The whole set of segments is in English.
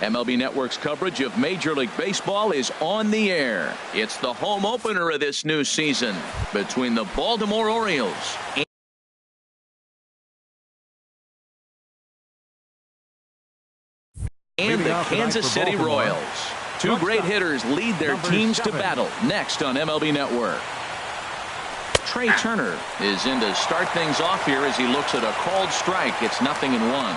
MLB Network's coverage of Major League Baseball is on the air. It's the home opener of this new season between the Baltimore Orioles and the Kansas City Royals. Two great hitters lead their teams to battle next on MLB Network. Trey Turner is in to start things off here as he looks at a called strike. It's 0-1.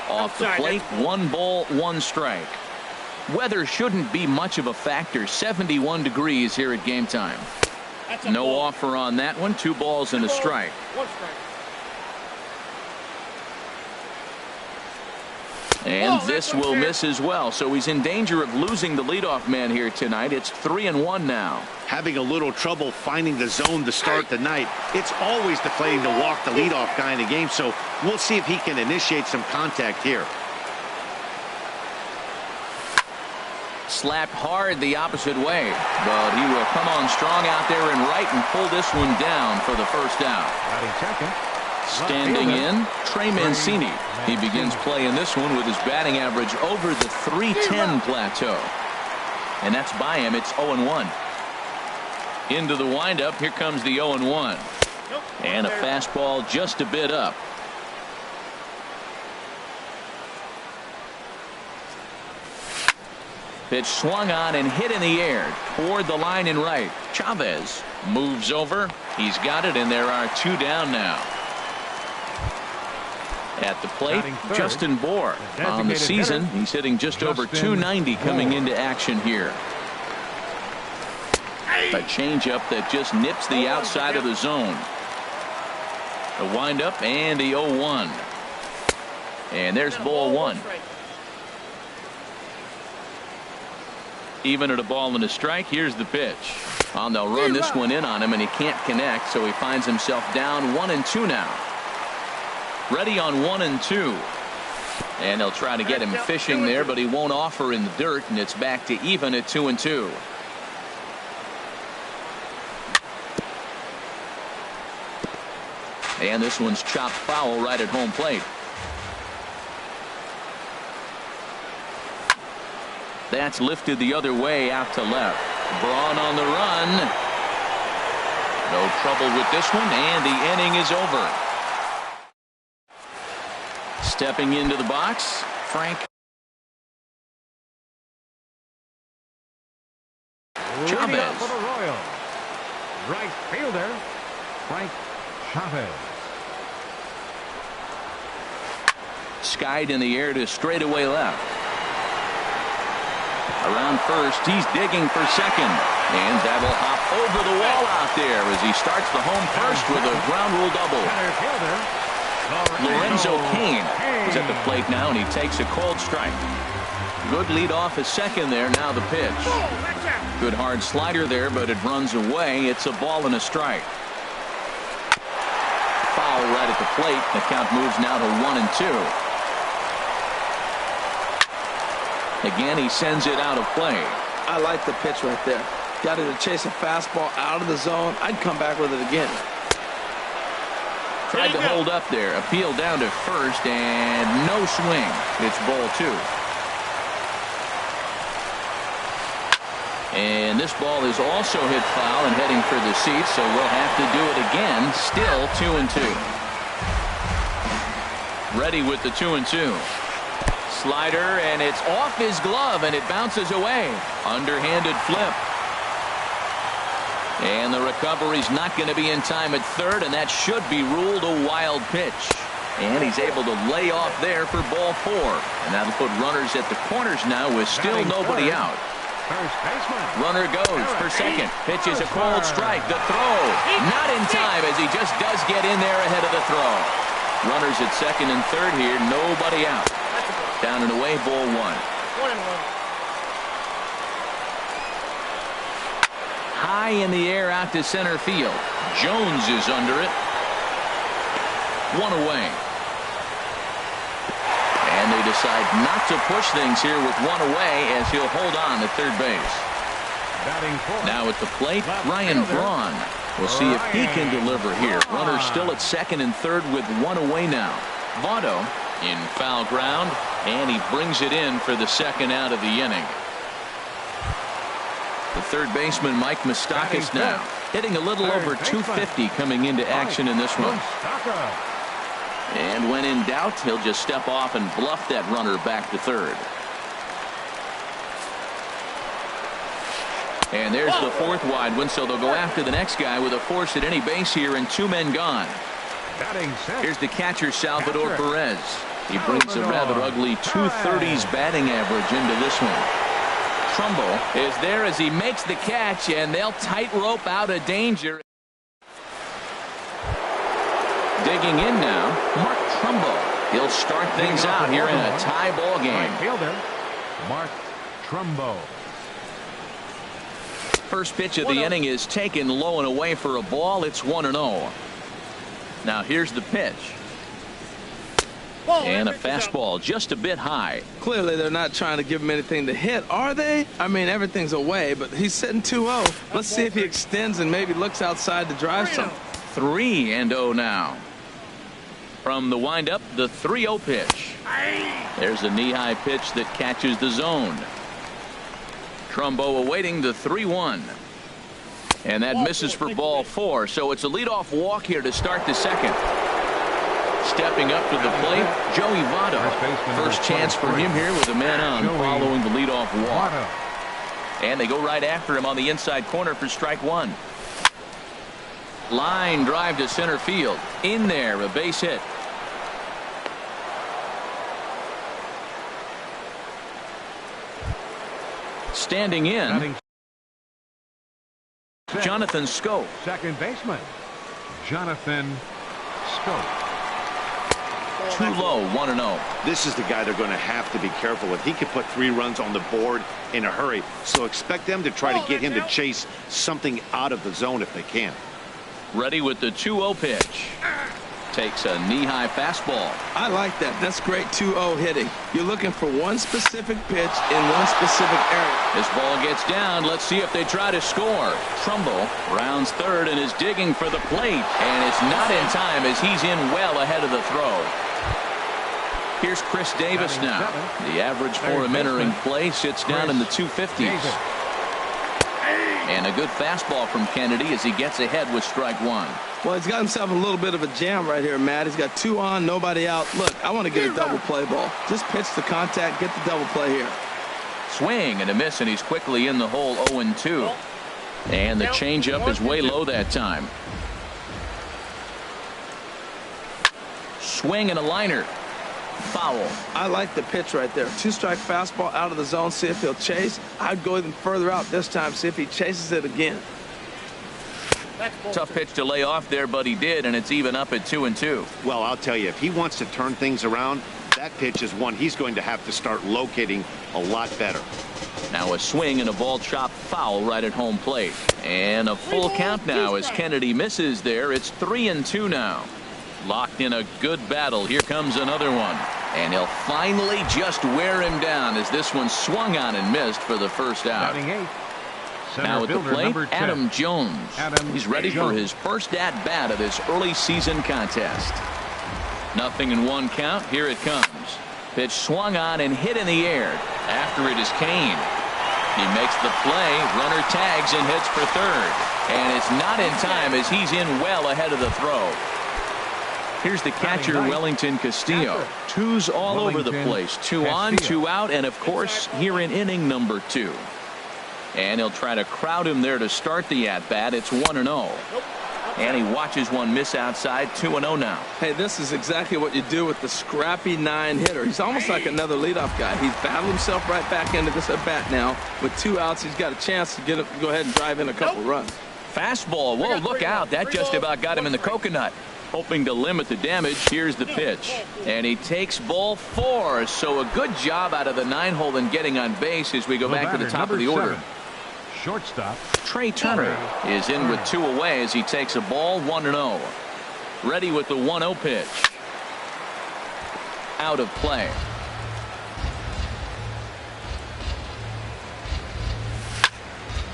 Off the plate, 1 ball, 1 strike. Weather shouldn't be much of a factor. 71 degrees here at game time. No offer on that one. 2 balls and a strike. 1 strike. And this will miss as well, so he's in danger of losing the leadoff man here tonight. It's 3-1 now. Having a little trouble finding the zone to start the night. It's always deflating to walk the leadoff guy in the game, so we'll see if he can initiate some contact here. Slapped hard the opposite way, but he will come on strong out there and right and pull this one down for the first out. Standing in, Trey Mancini. He begins playing this one with his batting average over the .310 plateau. And that's by him. It's 0-1. Into the windup. Here comes the 0-1. And a fastball just a bit up. Pitch swung on and hit in the air toward the line and right. Chavez moves over. He's got it, and there are 2 down now. At the plate, Justin Bour. On the season, he's hitting just over .290 coming into action here. A changeup that just nips the outside of the zone. The windup and the 0-1. And there's ball 1. Even at a ball and a strike, here's the pitch. They'll run this one in on him, and he can't connect, so he finds himself down 1-2 now. Ready on 1-2. And they'll try to get him fishing there, but he won't offer in the dirt, and it's back to even at 2-2. And this one's chopped foul right at home plate. That's lifted the other way out to left. Braun on the run. No trouble with this one, and the inning is over. Stepping into the box, Frank Chavez. For the Royals, right fielder Frank Chavez. Skied in the air to straightaway left. Around first, he's digging for second, and that will hop over the wall out there as he starts the home first with a ground rule double. Lorenzo Cain is at the plate now, and he takes a cold strike. Good lead off at second there. Now the pitch. Good hard slider there, but it runs away. It's a ball and a strike. Foul right at the plate. The count moves now to 1-2. Again, he sends it out of play. I like the pitch right there. Got it to chase a fastball out of the zone. I'd come back with it again. Tried to hold up there. Appeal down to first, and no swing. It's ball 2. And this ball is also hit foul and heading for the seats, so we'll have to do it again. Still 2-2. Ready with the 2-2. Slider, and it's off his glove, and it bounces away. Underhanded flip. And the recovery's not going to be in time at third, and that should be ruled a wild pitch. And he's able to lay off there for ball 4. And that'll put runners at the corners now with still nobody out. Runner goes for second. Pitches a cold strike. The throw not in time as he just does get in there ahead of the throw. Runners at second and third here. Nobody out. Down and away, ball 1. 1-1. High in the air out to center field. Jones is under it. 1 away. And they decide not to push things here with 1 away as he'll hold on at third base. Now at the plate, Ryan Braun. We'll see if he can deliver here. Runners still at second and third with 1 away now. Votto in foul ground, and he brings it in for the second out of the inning. The third baseman, Mike Moustakas, now hitting a little over 250 coming into action in this one. And when in doubt, he'll just step off and bluff that runner back to third. And there's the fourth wide one, so they'll go after the next guy with a force at any base here and 2 men gone. Here's the catcher, Salvador Perez. He brings a rather ugly 230s batting average into this one. Trumbo is there as he makes the catch, and they'll tightrope out of danger. Digging in now, Mark Trumbo. He'll start things out here in a tie ball game. Fielder, Mark Trumbo. First pitch of the inning is taken low and away for a ball. It's 1-0. Now here's the pitch. And a fastball just a bit high. Clearly they're not trying to give him anything to hit, are they? I mean, everything's away, but he's sitting 2-0. Let's see if he extends and maybe looks outside to drive some. 3-0 now. From the windup, the 3-0 pitch. There's a knee-high pitch that catches the zone. Trumbo awaiting the 3-1. And that misses for ball 4, so it's a leadoff walk here to start the second. Stepping up to the plate, Joey Votto. First chance for him here with a man on following the leadoff walk. And they go right after him on the inside corner for strike 1. Line drive to center field. In there, a base hit. Standing in, Jonathan Schoop. Second baseman, Jonathan Schoop. Too low, 1-0. This is the guy they're going to have to be careful with. He could put 3 runs on the board in a hurry, so expect them to try to get him to chase something out of the zone if they can. Ready with the 2-0 pitch. Takes a knee-high fastball. I like that. That's great 2-0 hitting. You're looking for one specific pitch in one specific area. This ball gets down. Let's see if they try to score. Trumbo rounds third and is digging for the plate. And it's not in time as he's in well ahead of the throw. Here's Chris Davis now. The average for him entering play sits down in the 250s. And a good fastball from Kennedy as he gets ahead with strike 1. Well, he's got himself a little bit of a jam right here, Matt. He's got 2 on, nobody out. Look, I want to get a double play ball. Just pitch the contact, get the double play here. Swing and a miss, and he's quickly in the hole 0-2. And the changeup is way low that time. Swing and a liner. Foul. I like the pitch right there. 2-strike fastball out of the zone. See if he'll chase. I'd go even further out this time. See if he chases it again. Tough pitch to lay off there, but he did, and it's even up at 2-2. Well, I'll tell you, if he wants to turn things around, that pitch is one he's going to have to start locating a lot better. Now a swing and a ball chopped foul right at home plate. And a full count now as Kennedy misses there. It's 3-2 now. Locked in a good battle. Here comes another one. And he'll finally just wear him down as this one swung on and missed for the first out. Now at the plate, Adam Jones. He's ready for his first at-bat of this early season contest. 0-1 count. Here it comes. Pitch swung on and hit in the air. After it is Kane. He makes the play. Runner tags and hits for third. And it's not in time as he's in well ahead of the throw. Here's the catcher, Wellington Castillo. 2s all over the place. 2 on, 2 out, and of course, here in inning number 2. And he'll try to crowd him there to start the at-bat. It's 1-0. And he watches one miss outside. 2-0 now. Hey, this is exactly what you do with the scrappy 9-hitter. He's almost like another leadoff guy. He's battled himself right back into this at-bat now. With 2 outs, he's got a chance to go ahead and drive in a couple runs. Fastball. Whoa, look out. That just about got him in the coconut. Hoping to limit the damage. Here's the pitch. And he takes ball 4. So a good job out of the 9-hole in getting on base as we go back to the top of the order. Shortstop Trey Turner is in with 2 away as he takes a ball. 1-0. Ready with the 1-0 pitch. Out of play.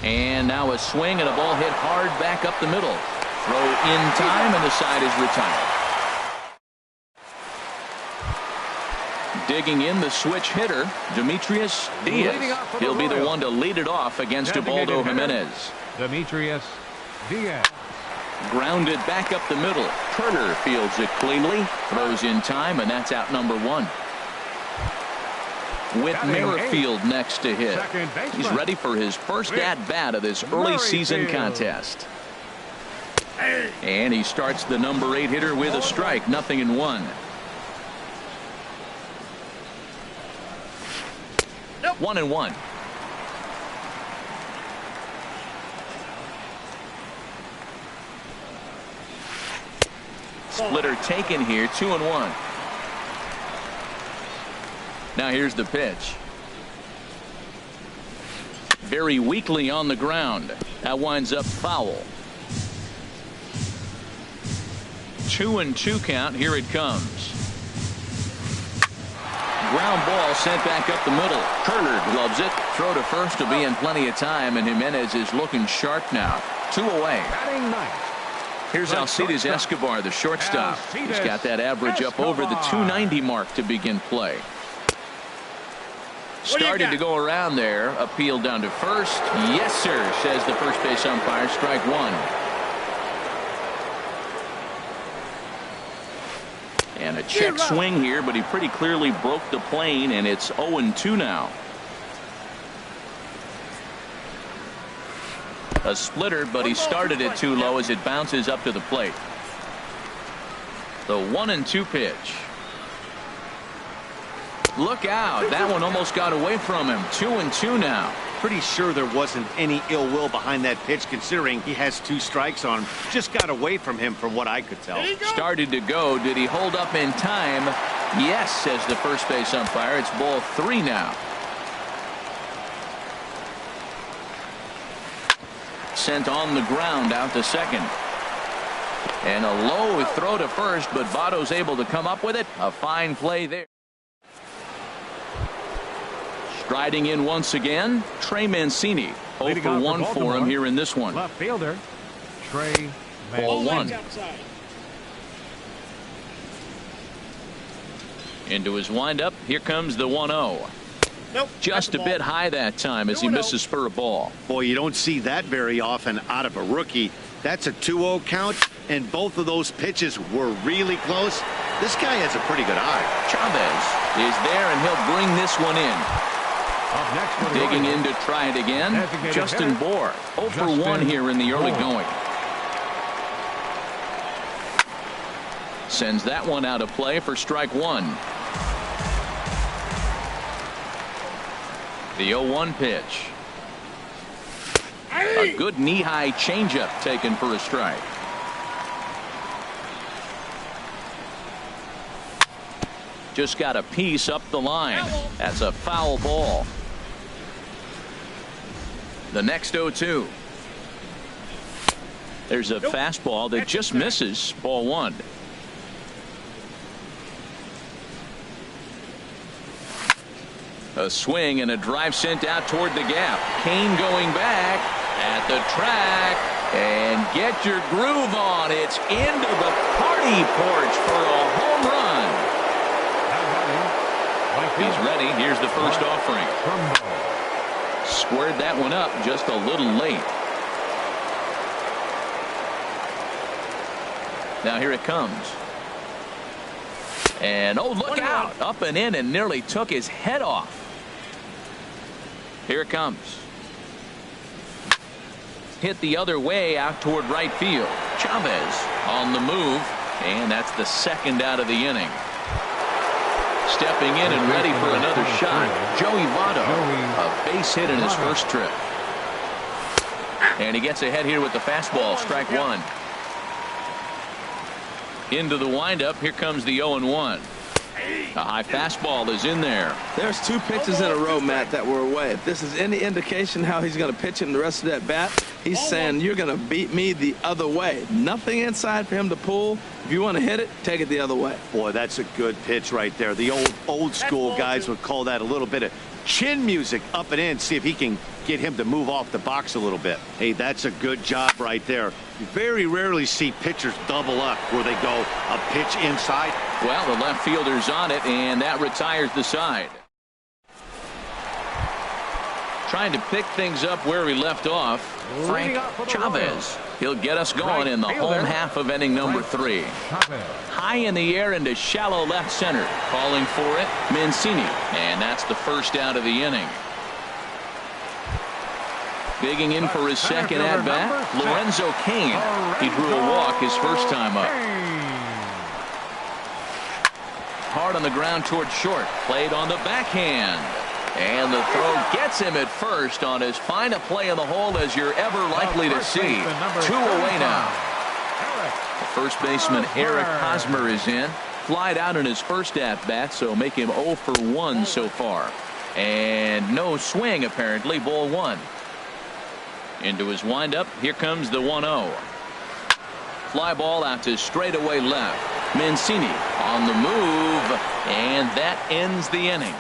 And now a swing and a ball hit hard back up the middle. Throw in time and the side is retired. Digging in the switch hitter, Demetrius Diaz. He'll be the one to lead it off against Ubaldo Jimenez. Demetrius Diaz. Grounded back up the middle. Turner fields it cleanly, throws in time, and that's out number 1. With Merrifield next to hit. He's ready for his first at-bat of this early season contest. And he starts the number 8 hitter with a strike, 0-1. 1-1. Splitter taken here, 2-1. Now here's the pitch. Very weakly on the ground. That winds up foul. 2-2 count. Here it comes. Ground ball sent back up the middle. Turner gloves it. Throw to first will be in plenty of time, and Jimenez is looking sharp now. 2 away. Here's Alcides Escobar, the shortstop. He's got that average up over the 290 mark to begin play. Started to go around there. Appeal down to first. Yes, sir, says the first base umpire. Strike 1. And a check swing here, but he pretty clearly broke the plane, and it's 0-2 now. A splitter, but he started it too low as it bounces up to the plate. The 1-2 pitch. Look out. That one almost got away from him. 2-2 now. Pretty sure there wasn't any ill will behind that pitch, considering he has 2 strikes on him. Just got away from him from what I could tell. Started to go. Did he hold up in time? Yes, says the first base umpire. It's ball 3 now. Sent on the ground out to second. And a low throw to first, but Votto's able to come up with it. A fine play there. Striding in once again, Trey Mancini. 0 for 1 for him here in this one. Left fielder, Trey Ball 1. Into his windup. Here comes the 1-0. Nope, just a bit high that time as he misses for a ball. Boy, you don't see that very often out of a rookie. That's a 2-0 count, and both of those pitches were really close. This guy has a pretty good eye. Chavez is there, and he'll bring this one in. Digging in to try it again. Justin Bohr, 0 for 1 here in the early going. Sends that one out of play for strike 1. The 0-1 pitch. A good knee-high changeup taken for a strike. Just got a piece up the line. That's a foul ball. The next 0-2. There's a fastball that just misses. Ball 1. A swing and a drive sent out toward the gap. Kane going back at the track. And get your groove on. It's into the party porch for a home run. He's ready. Here's the first offering. Squared that one up just a little late. Now here it comes. And oh, look out. Up and in and nearly took his head off. Here it comes. Hit the other way out toward right field. Chavez on the move, and that's the second out of the inning. Stepping in and ready for another shot, Joey Votto, a base hit in his first trip. And he gets ahead here with the fastball, strike 1. Into the windup, here comes the 0-1. A high fastball is in there. There's 2 pitches in a row, Matt, that were away. If this is any indication how he's going to pitch in the rest of that bat, he's saying you're going to beat me the other way. Nothing inside for him to pull. If you want to hit it, take it the other way. Boy, that's a good pitch right there. The old school guys would call that a little bit of Chin music up and in. See if he can get him to move off the box a little bit. Hey, that's a good job right there. You very rarely see pitchers double up where they go a pitch inside. Well, the left fielder's on it, and that retires the side. Trying to pick things up where he left off, Frank Chavez. He'll get us going in the home half of inning number 3. High in the air into shallow left center. Calling for it, Mancini. And that's the first out of the inning. Digging in for his second at-bat, Lorenzo Cain. He drew a walk his first time up. Hard on the ground toward short. Played on the backhand. And the throw gets him at first on as fine a play in the hole as you're ever likely to see. 2 away now. The first baseman Eric Hosmer is in. Flied out in his first at-bat, so make him 0 for 1 so far. And no swing, apparently. Ball 1. Into his windup. Here comes the 1-0. Fly ball out to straightaway left. Mancini on the move. And that ends the inning.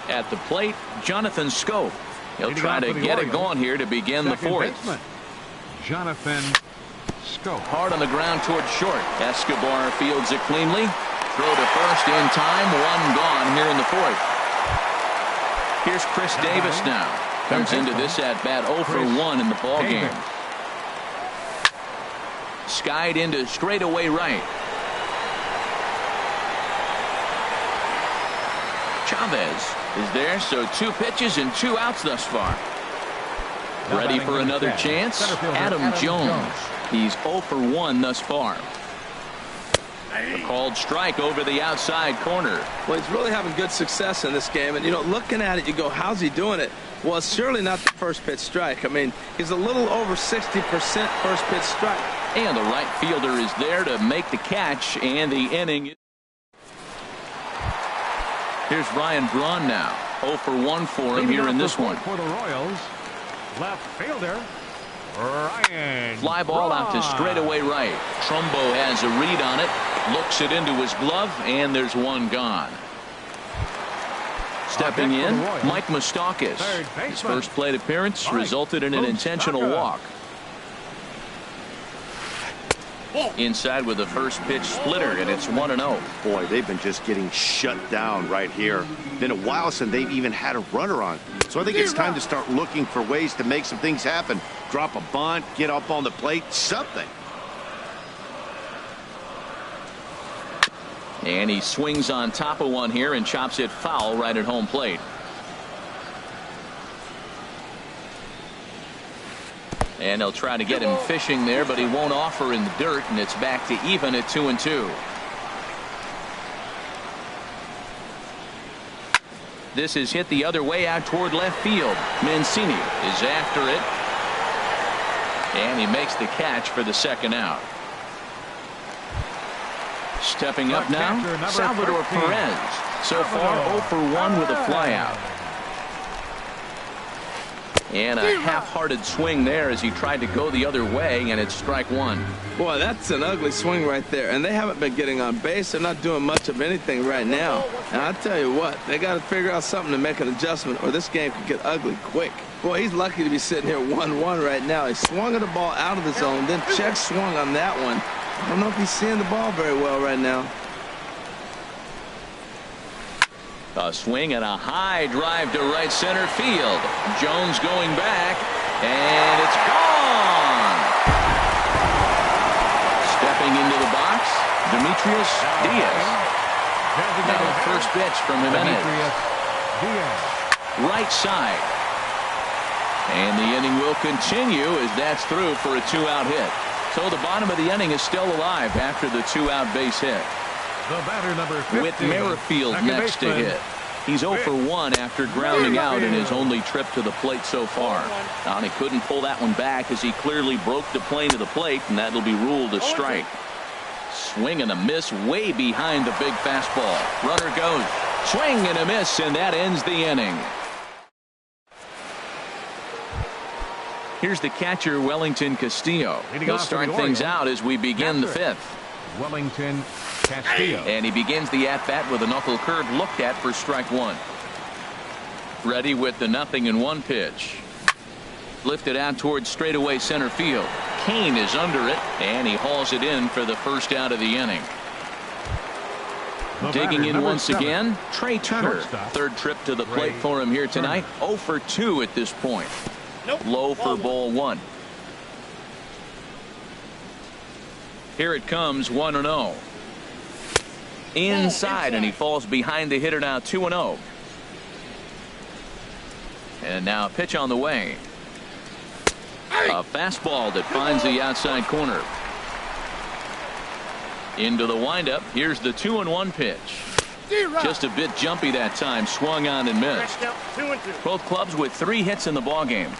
At the plate, Jonathan Schoop. He'll try to get it going here to begin the 4th. Jonathan Schoop. Hard on the ground toward short. Escobar fields it cleanly. Throw to first in time. 1 gone here in the 4th. Here's Chris Davis now. Comes into this at-bat 0 for 1 in the ballgame. Skied into straightaway right. Chavez is there, so 2 pitches and 2 outs thus far. Ready for another chance? Adam Jones. He's 0 for 1 thus far. A called strike over the outside corner. Well, he's really having good success in this game. And, you know, looking at it, you go, how's he doing it? Well, it's surely not the first pitch strike. I mean, he's a little over 60% first pitch strike. And the right fielder is there to make the catch, and the inning. Here's Ryan Braun now. 0 for 1 for him here in this one. For the Royals, left fielder Ryan. Fly ball Braun. out to straightaway right. Trumbo has a read on it. Looks it into his glove, and there's 1 gone. Stepping in, Mike Moustakas. His first plate appearance resulted in an intentional walk. Inside with the first pitch splitter, and it's 1-0. Boy, they've been just getting shut down right here. Been a while since they've even had a runner on. So I think it's time to start looking for ways to make some things happen. Drop a bunt, get up on the plate, something. And he swings on top of one here and chops it foul right at home plate. And they'll try to get him fishing there, but he won't offer in the dirt, and it's back to even at 2-2. This is hit the other way out toward left field. Mancini is after it, and he makes the catch for the second out. Stepping up now, Salvador Perez. So far 0 for 1 with a flyout. And a half-hearted swing there as he tried to go the other way, and it's strike 1. Boy, that's an ugly swing right there. And they haven't been getting on base. They're not doing much of anything right now. And I'll tell you what, they got to figure out something to make an adjustment, or this game could get ugly quick. Boy, he's lucky to be sitting here 1-1 right now. He swung at the ball out of the zone, then check swung on that one. I don't know if he's seeing the ball very well right now. A swing and a high drive to right center field. Jones going back, and it's gone. Stepping into the box, Demetrius Diaz. Now the first pitch from Jimenez. Right side. And the inning will continue as that's through for a 2-out hit. So the bottom of the inning is still alive after the 2-out base hit. The batter number 50, With Merrifield next to hit. He's 0 for 1 after grounding out in his only trip to the plate so far. Now, he couldn't pull that one back as he clearly broke the plane to the plate, and that'll be ruled a strike. Swing and a miss way behind the big fastball. Runner goes. Swing and a miss, and that ends the inning. Here's the catcher, Wellington Castillo. He'll start things out as we begin the 5th. Wellington Castillo. And he begins the at-bat with a knuckle curve looked at for strike one. Ready with the 0-1 pitch. Lifted out towards straightaway center field. Kane is under it, and he hauls it in for the first out of the inning. Digging in once again, Trey Turner. Third trip to the plate for him here tonight. 0 for 2 at this point. Low for ball one. Here it comes, 1-0. Inside, and he falls behind the hitter now, 2-0. And now a pitch on the way. A fastball that finds the outside corner. Into the windup. Here's the 2-1 pitch. Just a bit jumpy that time. Swung on and missed. Both clubs with 3 hits in the ballgame.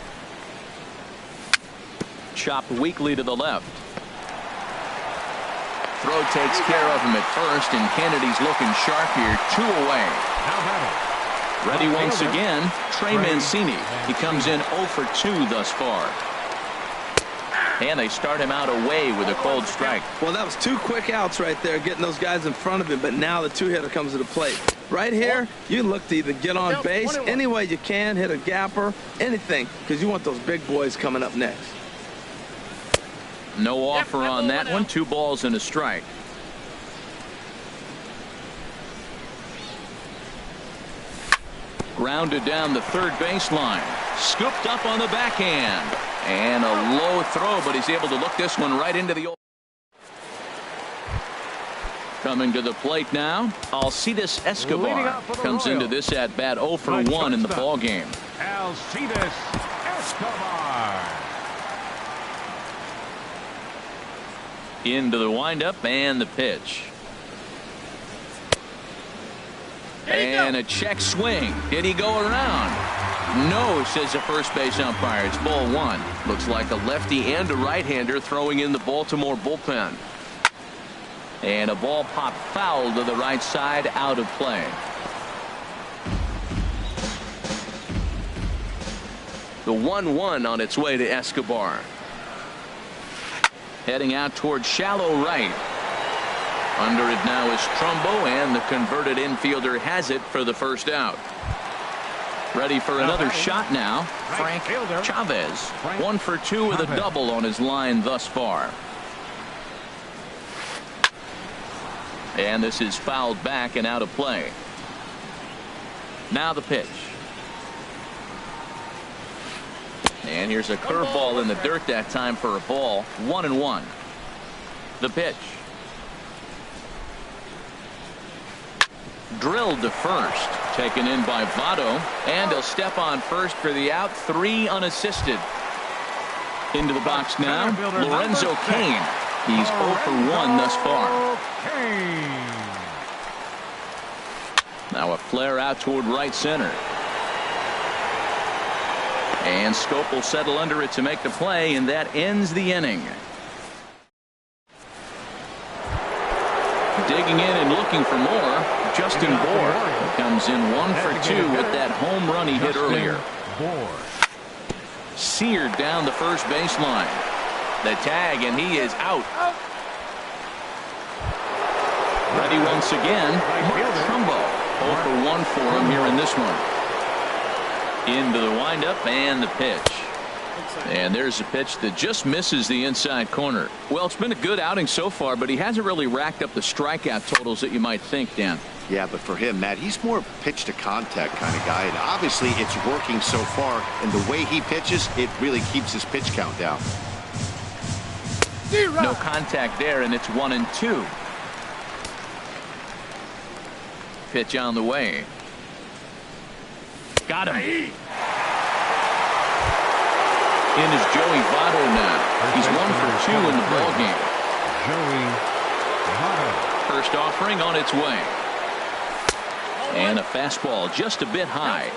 Chopped weakly to the left. Throw takes care of him at first, and Kennedy's looking sharp here. 2 away. Ready once again, Trey Mancini. He comes in 0 for 2 thus far. And they start him out away with a cold strike. Well, that was 2 quick outs right there, getting those guys in front of him, but now the 2-hitter comes to the plate. Right here, you look to either get on base any way you can, hit a gapper, anything, because you want those big boys coming up next. No offer on that one. 2 balls and a strike. Grounded down the third baseline. Scooped up on the backhand. And a low throw, but he's able to look this one right into the. Coming to the plate now, Alcides Escobar comes into this at bat 0 for 1 in the ball game. Alcides Escobar. Into the windup and the pitch. And a check swing. Did he go around? No, says the first base umpire. It's ball 1. Looks like a lefty and a right-hander throwing in the Baltimore bullpen. And a ball popped foul to the right side, out of play. The 1-1 on its way to Escobar. Heading out towards shallow right. Under it now is Trumbo, and the converted infielder has it for the first out. Ready for another shot now. Frank Chavez. 1 for 2 with a double on his line thus far. And this is fouled back and out of play. Now the pitch. And here's a curveball in the dirt that time for a ball. 1-1. The pitch. Drilled to first. Taken in by Votto. And he'll step on first for the out. 3 unassisted. Into the box now, Lorenzo Cain. He's 0 for 1 thus far. Now a flare out toward right center. And Scope will settle under it to make the play, and that ends the inning. Digging in and looking for more, Justin Bour comes in 1 for 2 with that home run he hit earlier. Seared down the first baseline. The tag, and he is out. Ready once again, Mark Trumbo. 0 for 1 for him here in this one. Into the windup and the pitch. And there's a pitch that just misses the inside corner. Well, it's been a good outing so far, but he hasn't really racked up the strikeout totals that you might think, Dan. Yeah, but for him, Matt, he's more of a pitch to contact kind of guy, and obviously it's working so far, and the way he pitches, it really keeps his pitch count down. No contact there, and it's 1-2. Pitch on the way. Got him. In is Joey Votto now. He's 1 for 2 in the ball game. Joey Votto. First offering on its way. And a fastball just a bit high.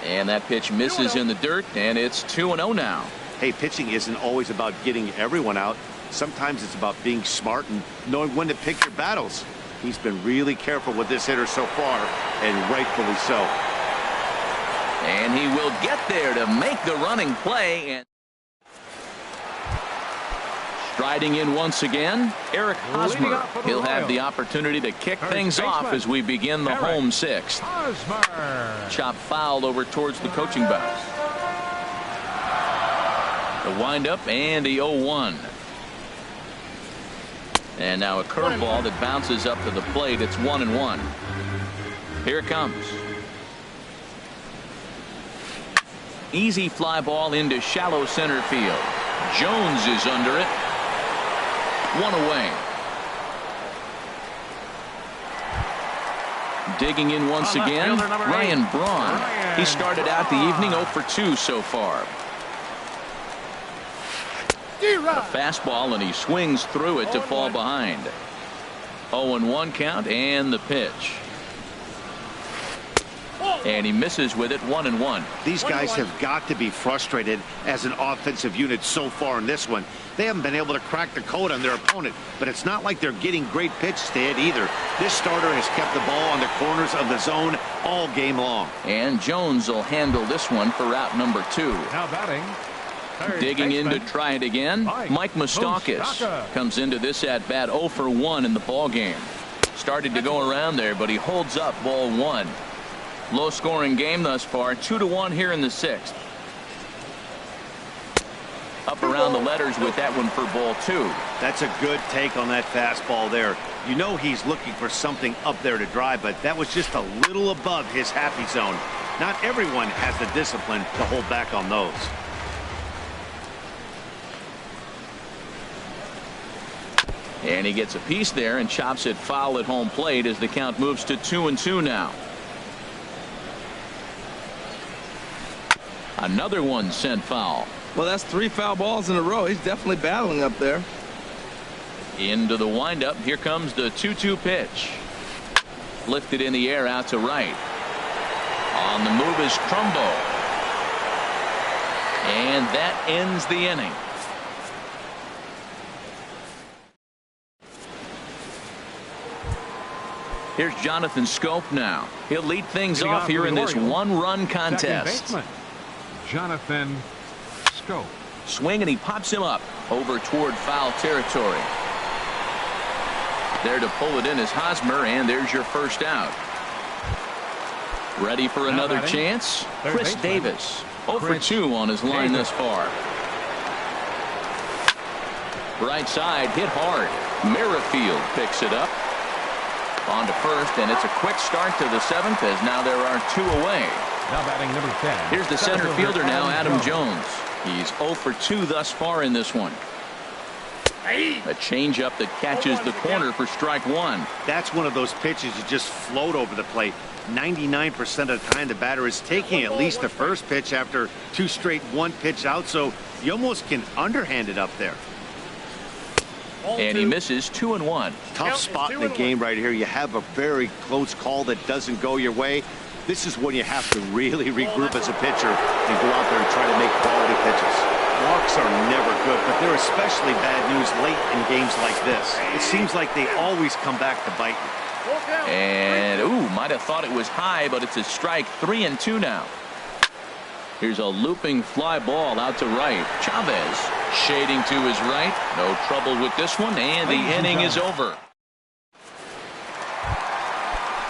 And that pitch misses in the dirt, and it's 2-0 now. Hey, pitching isn't always about getting everyone out. Sometimes it's about being smart and knowing when to pick your battles. He's been really careful with this hitter so far, and rightfully so. And he will get there to make the running play. And striding in once again, Eric Hosmer. He'll have the opportunity to kick things off as we begin the home sixth. Chop fouled over towards the coaching box. The windup and the 0-1. And now a curveball that bounces up to the plate. It's 1-1. Here it comes. Easy fly ball into shallow center field. Jones is under it. One away. Digging in once again, Ryan Braun. He started out the evening 0 for 2 so far. A fastball, and he swings through it to fall behind. 0-1 count, and the pitch. And he misses with it. 1-1. These guys have got to be frustrated as an offensive unit so far in this one. They haven't been able to crack the code on their opponent, but it's not like they're getting great pitches to hit either. This starter has kept the ball on the corners of the zone all game long. And Jones will handle this one for route number 2. Now batting. Digging in to try it again, Mike Moustakas comes into this at bat 0 for 1 in the ball game. Started to go around there, but he holds up ball 1. Low scoring game thus far, 2-1 here in the 6th. Up around the letters with that one for ball 2. That's a good take on that fastball there. You know he's looking for something up there to drive, but that was just a little above his happy zone. Not everyone has the discipline to hold back on those. And he gets a piece there and chops it foul at home plate as the count moves to 2-2 now. Another one sent foul. Well, that's 3 foul balls in a row. He's definitely battling up there. Into the windup. Here comes the 2-2 pitch. Lifted in the air out to right. On the move is Trumbo. And that ends the inning. Here's Jonathan Scope now. He'll lead things off here in this one-run contest. Jonathan Scope. Swing, and he pops him up over toward foul territory. There to pull it in is Hosmer, and there's your first out. Ready for another chance? Chris Davis. 0 for 2 on his line thus far. Right side, hit hard. Merrifield picks it up. On to first, and it's a quick start to the 7th as now there are 2 away. Now batting number 10. Here's the center fielder now, Adam Jones. He's 0 for 2 thus far in this one. A changeup that catches the corner for strike 1. That's one of those pitches that just float over the plate. 99% of the time the batter is taking at least the first pitch after 2 straight 1-pitch out, so you almost can underhand it up there. And he misses. 2-1. Tough spot in the game right here. You have a very close call that doesn't go your way. This is when you have to really regroup as a pitcher and go out there and try to make quality pitches. Walks are never good, but they're especially bad news late in games like this. It seems like they always come back to bite you. And, might have thought it was high, but it's a strike. 3-2 now. Here's a looping fly ball out to right. Chavez shading to his right. No trouble with this one, and the inning is over.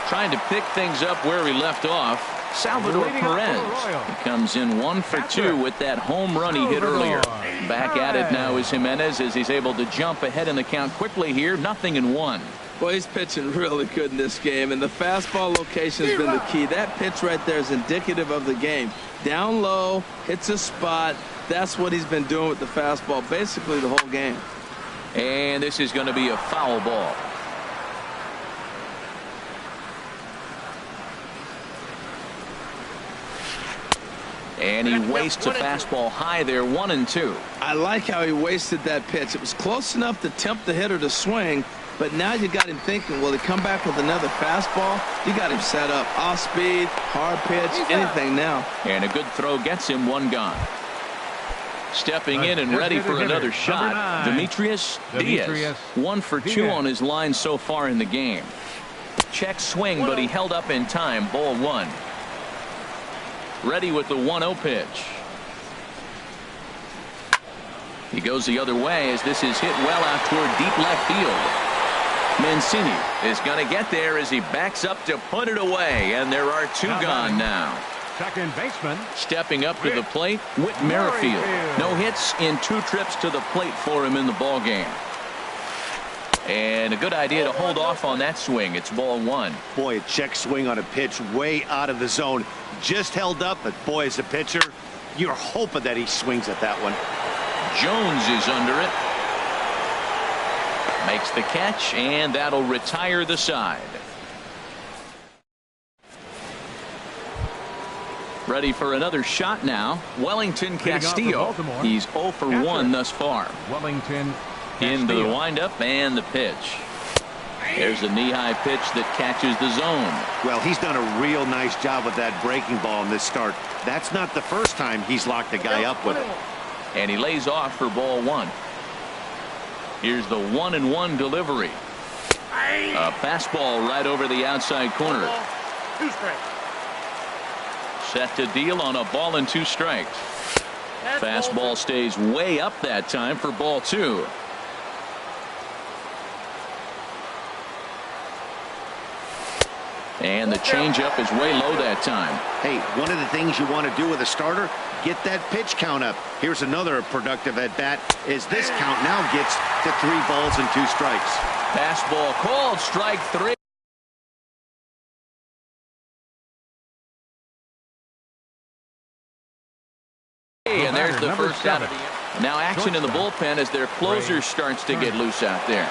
Trying to pick things up where he left off, Salvador Perez. He comes in 1 for 2 with that home run he hit earlier. Back at it now is Jimenez as he's able to jump ahead in the count quickly here. 0-1. Well, he's pitching really good in this game, and the fastball location has been the key. That pitch right there is indicative of the game. Down low, hits a spot. That's what he's been doing with the fastball basically the whole game. And this is going to be a foul ball. And he wastes a fastball high there. 1-2. I like how he wasted that pitch. It was close enough to tempt the hitter to swing, but now you got him thinking, will he come back with another fastball? You got him set up. Off speed, hard pitch, anything now. And a good throw gets him. 1 gone. Stepping in and ready for another shot, Demetrius Diaz. 1 for 2 on his line so far in the game. Check swing, but he held up in time. Ball 1. Ready with the 1-0 pitch. He goes the other way as this is hit well out toward deep left field. Mancini is going to get there as he backs up to put it away, and there are two gone now. Second baseman. Stepping up to the plate, Whit Merrifield. No hits in 2 trips to the plate for him in the ball game. And a good idea to hold off on that swing. It's ball 1. Boy, a check swing on a pitch way out of the zone. Just held up, but boy, as a pitcher, you're hoping that he swings at that one. Jones is under it. Makes the catch, and that'll retire the side. Ready for another shot now. Wellington Castillo. He's 0 for 1 thus far. Wellington Into the windup and the pitch. There's a knee-high pitch that catches the zone. Well, he's done a real nice job with that breaking ball in this start. That's not the first time he's locked a guy up with it. And he lays off for ball 1. Here's the 1-1 delivery. A fastball right over the outside corner. 2 strikes. Set to deal on a ball and 2 strikes. Fastball stays way up that time for ball 2. And the changeup is way low that time. Hey, one of the things you want to do with a starter, get that pitch count up. Here's another productive at bat as this count now gets to 3 balls and 2 strikes. Fastball called, strike 3. And there's the first out of the inning. Now action in the bullpen as their closer starts to get loose out there.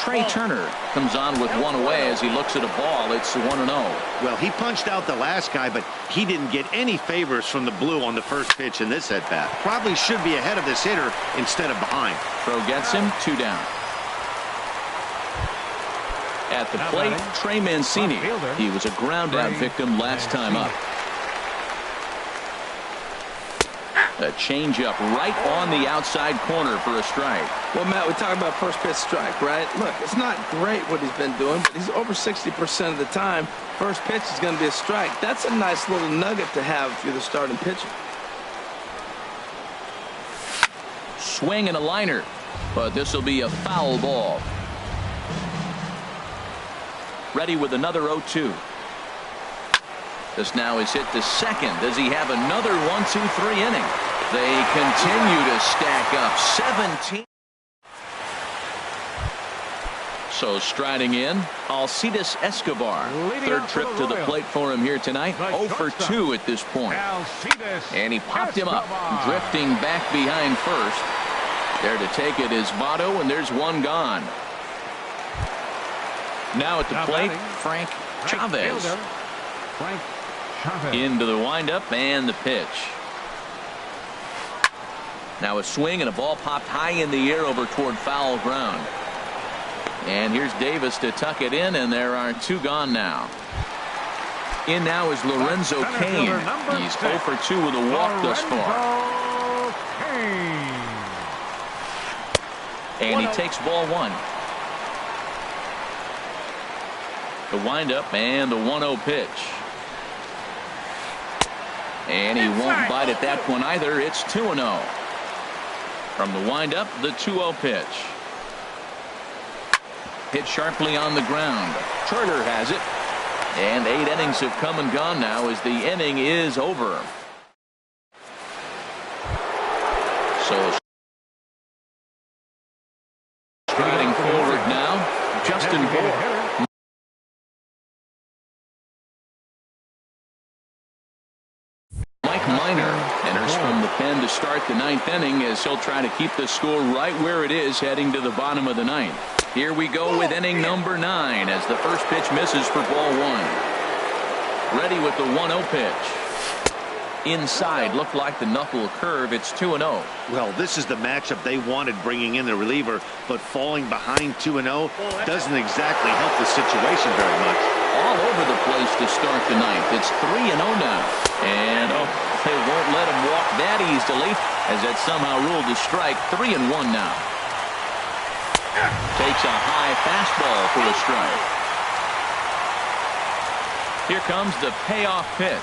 Trey Turner comes on with 1 away as he looks at a ball. It's 1-0. Well, he punched out the last guy, but he didn't get any favors from the blue on the first pitch in this at bat. Probably should be ahead of this hitter instead of behind. Throw gets him, 2 down. At the plate, Trey Mancini. He was a ground out victim last time up. A changeup right on the outside corner for a strike. Well, Matt, we talk about first pitch strike, right? Look, it's not great what he's been doing, but he's over 60% of the time. First pitch is going to be a strike. That's a nice little nugget to have if you're the starting pitcher. Swing and a liner, but this will be a foul ball. Ready with another 0-2. This now is hit to second. Does he have another 1-2-3 inning? They continue to stack up 17. So striding in, Alcides Escobar. Third trip to the plate for him here tonight. 0 for 2 at this point. And he popped him up, drifting back behind first. There to take it is Votto, and there's 1 gone. Now at the plate, Frank Chavez. Into the windup and the pitch. Now a swing and a ball popped high in the air over toward foul ground. And here's Davis to tuck it in, and there are 2 gone now. In now is Lorenzo Cain. He's 0 for 2 with a walk thus far. And he takes ball 1. The windup and the 1-0 pitch. And he won't bite at that one either. It's 2-0. From the windup, the 2-0 pitch. Hit sharply on the ground. Turner has it. And 8 innings have come and gone now as the inning is over. So striding forward now, Justin Bour. Minor enters from the pen to start the 9th inning as he'll try to keep the score right where it is heading to the bottom of the 9th. Here we go with inning number 9 as the first pitch misses for ball 1. Ready with the 1-0 pitch. Inside, looked like the knuckle curve. It's 2-0. Well, this is the matchup they wanted bringing in the reliever, but falling behind 2-0 doesn't exactly help the situation very much. All over the place to start the 9th. It's 3-0 now. And they won't let him walk that easily as that somehow ruled a strike. 3-1 now. Takes a high fastball for a strike. Here comes the payoff pitch.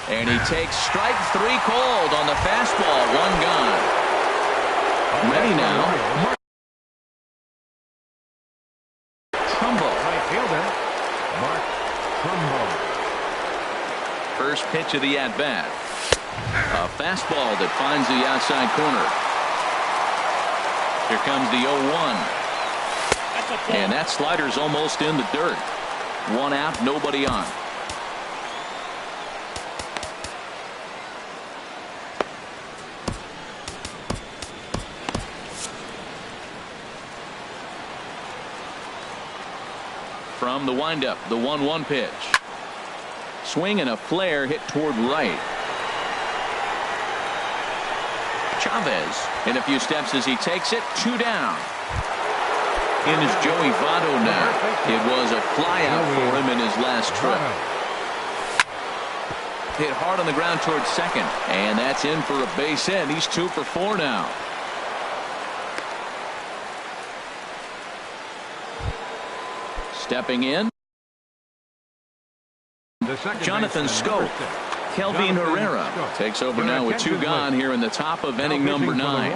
And he takes strike 3 cold on the fastball. 1 gone. Ready now. Trumbo. Right fielder, Mark Trumbo. First pitch of the at-bat. A fastball that finds the outside corner. Here comes the 0-1. And that slider's almost in the dirt. 1 out, nobody on. From the windup, the 1-1 pitch. Swing and a flare hit toward right. Chavez in a few steps as he takes it. 2 down. In is Joey Votto now. It was a flyout for him in his last trip. Hit hard on the ground towards second. And that's in for a base hit. He's 2 for 4 now. Stepping in, Jonathan Scope. Kelvin Herrera takes over now with 2 gone here in the top of inning number 9.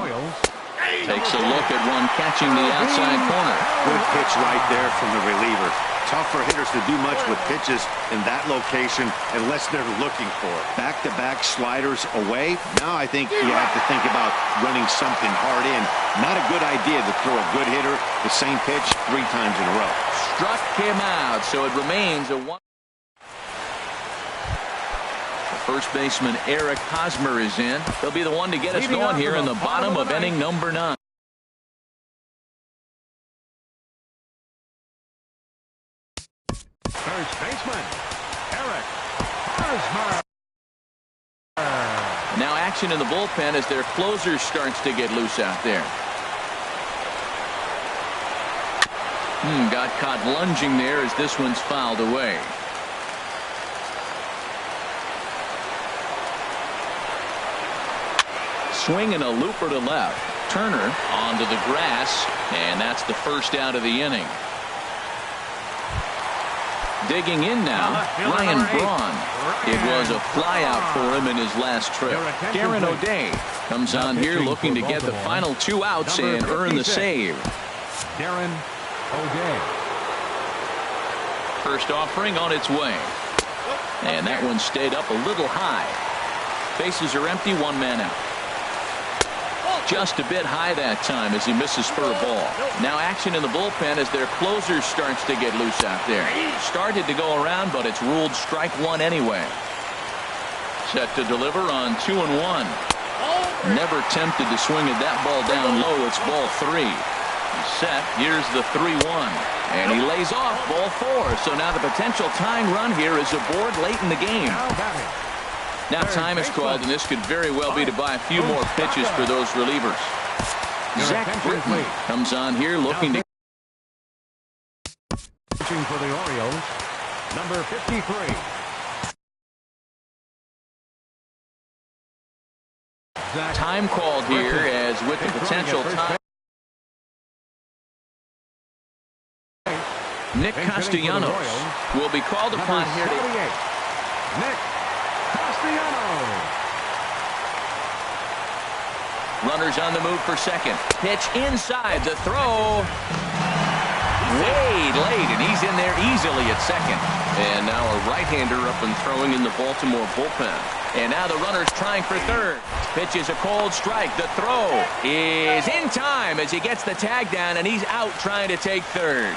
Takes a look at one catching the outside corner. Good pitch right there from the reliever. Tough for hitters to do much with pitches in that location unless they're looking for it. Back-to-back sliders away. Now I think you have to think about running something hard in. Not a good idea to throw a good hitter the same pitch 3 times in a row. Struck him out, so it remains a 1. First baseman Eric Hosmer is in. He'll be the one to get us going here in the bottom of inning number 9. First baseman, Eric Hosmer. Now action in the bullpen as their closer starts to get loose out there. Got caught lunging there as this one's fouled away. Swinging a looper to left. Turner onto the grass, and that's the first out of the inning. Digging in now, Ryan Braun. It was a flyout for him in his last trip. Darren O'Day comes on here looking to get the final 2 outs and earn the save. Darren O'Day. First offering on its way. And that one stayed up a little high. Bases are empty, 1 man out. Just a bit high that time as he misses for a ball. Now action in the bullpen as their closer starts to get loose out there. Started to go around, but it's ruled strike 1 anyway. Set to deliver on 2-1. Never tempted to swing at that ball down low. It's ball 3. He's set. Here's the 3-1. And he lays off ball 4. So now the potential tying run here is aboard late in the game. Now time is called, and this could very well be to buy a few more pitches for those relievers. Zach Britton comes on here looking to... Pitching for the Orioles, number 53. Time called here as with the potential time. Nick Castellanos will be called upon here to... Nick Castellanos. Runners on the move for second. Pitch inside. The throw. Way late, and he's in there easily at second. And now a right-hander up and throwing in the Baltimore bullpen. And now the runner's trying for third. Pitch is a cold strike. The throw is in time as he gets the tag down, and he's out trying to take third.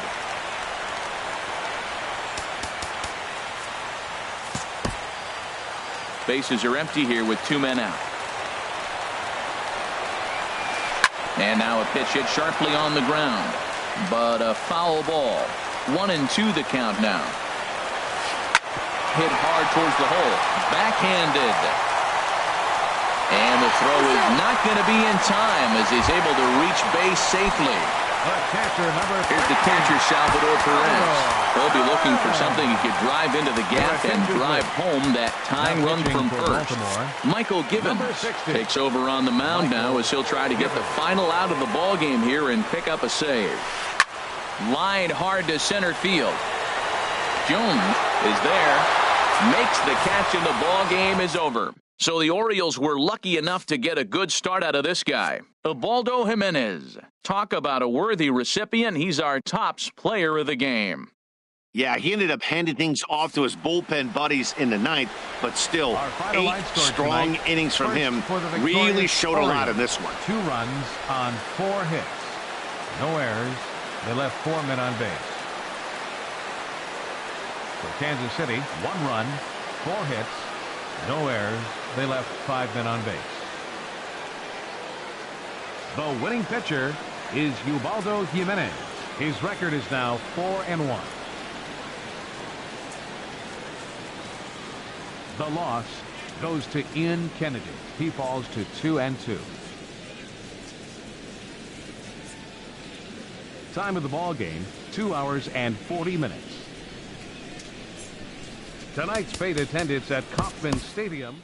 Bases are empty here with 2 men out. And now a pitch hit sharply on the ground. But a foul ball. 1-2 the count now. Hit hard towards the hole. Backhanded. And the throw is not going to be in time as he's able to reach base safely. Here's the catcher, Salvador Perez. He'll be looking for something he could drive into the gap and drive home that tying run from first. Michael Gibbons takes over on the mound now as he'll try to get the final out of the ball game here and pick up a save. Line hard to center field. Jones is there. makes the catch, and the ball game is over. So the Orioles were lucky enough to get a good start out of this guy. Ubaldo Jimenez. Talk about a worthy recipient. He's our tops player of the game. Yeah, he ended up handing things off to his bullpen buddies in the ninth, but still, 8 strong innings from him really showed a lot in this one. 2 runs on 4 hits. No errors. They left 4 men on base. For Kansas City, 1 run, 4 hits, no errors. They left 5 men on base. The winning pitcher is Ubaldo Jimenez. His record is now 4-1. The loss goes to Ian Kennedy. He falls to 2-2. Time of the ball game, 2 hours and 40 minutes. Tonight's paid attendance at Kauffman Stadium